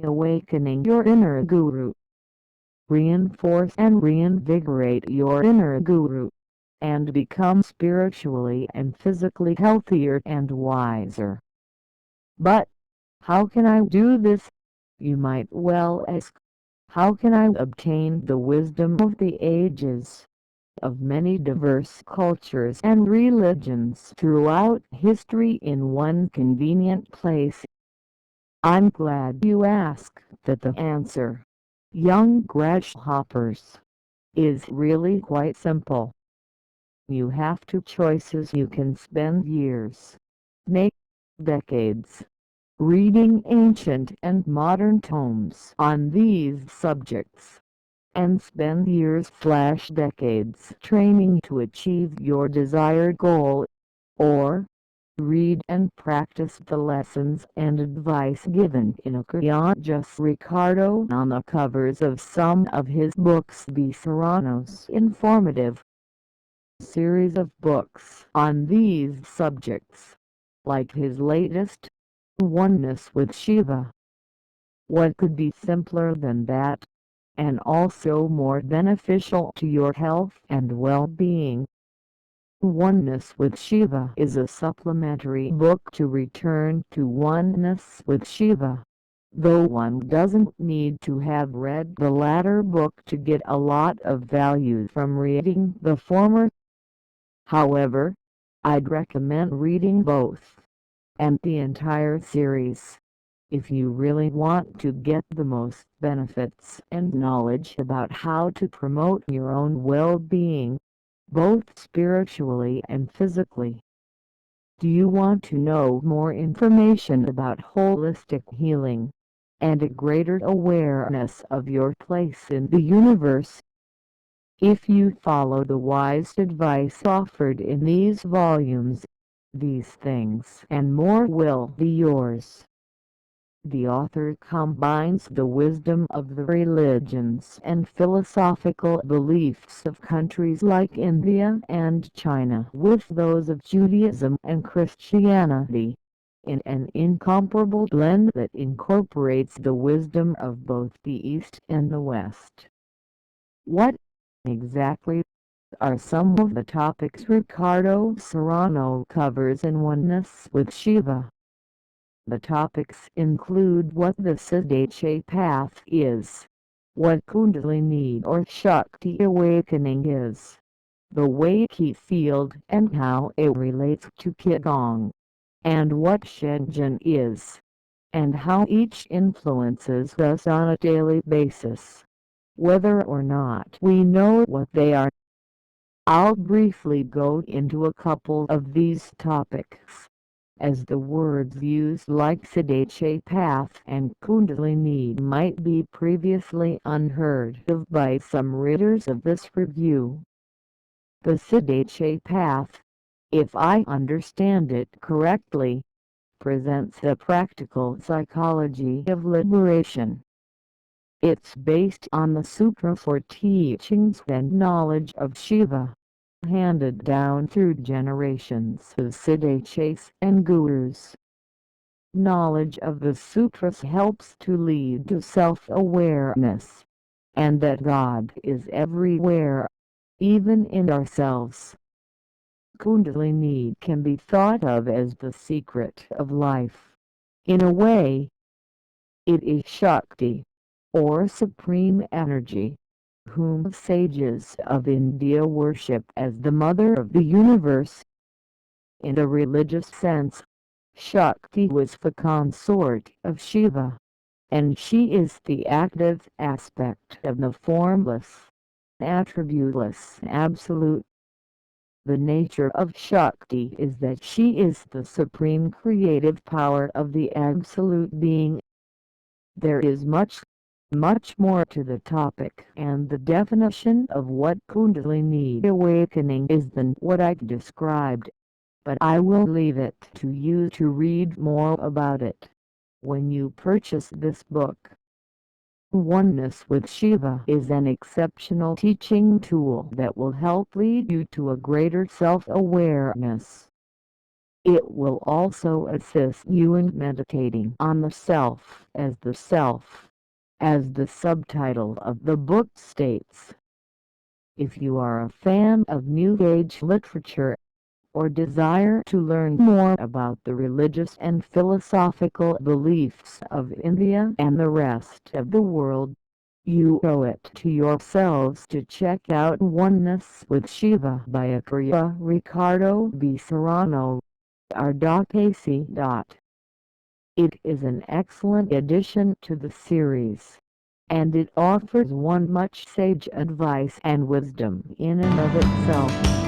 awakening your inner guru. Reinforce and reinvigorate your inner guru, and become spiritually and physically healthier and wiser. But, how can I do this? You might well ask. How can I obtain the wisdom of the ages, of many diverse cultures and religions throughout history in one convenient place? I'm glad you asked. That the answer, young grasshoppers, is really quite simple. You have two choices. You can spend years, make decades, reading ancient and modern tomes on these subjects, and spend years/decades training to achieve your desired goal, or read and practice the lessons and advice given in a just Ricardo on the covers of some of his books. B. Serrano's informative series of books on these subjects, like his latest, Oneness with Shiva. What could be simpler than that, and also more beneficial to your health and well-being? Oneness with Shiva is a supplementary book to return to oneness with Shiva, though one doesn't need to have read the latter book to get a lot of value from reading the former. However, I'd recommend reading both, and the entire series, if you really want to get the most benefits and knowledge about how to promote your own well-being, both spiritually and physically. Do you want to know more information about holistic healing, and a greater awareness of your place in the universe? If you follow the wise advice offered in these volumes, these things and more will be yours. The author combines the wisdom of the religions and philosophical beliefs of countries like India and China with those of Judaism and Christianity, in an incomparable blend that incorporates the wisdom of both the East and the West. What, exactly, are some of the topics Ricardo Serrano covers in Oneness with Shiva? The topics include what the Siddhachari path is, what Kundalini or Shakti awakening is, the Reiki field and how it relates to Qigong, and what Shenzhen is, and how each influences us on a daily basis, whether or not we know what they are. I'll briefly go into a couple of these topics, as the words used like Siddhachari path and Kundalini might be previously unheard of by some readers of this review. The Siddhachari path, if I understand it correctly, presents the practical psychology of liberation. It's based on the Sutra for teachings and knowledge of Shiva, handed down through generations of Siddhacharis and Gurus. Knowledge of the sutras helps to lead to self-awareness, and that God is everywhere, even in ourselves. Kundalini can be thought of as the secret of life. In a way, it is Shakti, or supreme energy, whom sages of India worship as the mother of the universe. In a religious sense, Shakti was the consort of Shiva, and she is the active aspect of the formless, attributeless Absolute. The nature of Shakti is that she is the supreme creative power of the Absolute Being. There is much more to the topic and the definition of what Kundalini awakening is than what I've described, but I will leave it to you to read more about it when you purchase this book. Oneness with Shiva is an exceptional teaching tool that will help lead you to a greater self-awareness. It will also assist you in meditating on the self, as the subtitle of the book states. If you are a fan of New Age literature, or desire to learn more about the religious and philosophical beliefs of India and the rest of the world, you owe it to yourselves to check out Oneness with Shiva by Acharya Ricardo B. Serrano, R.AC. It is an excellent addition to the series, and it offers one much sage advice and wisdom in and of itself.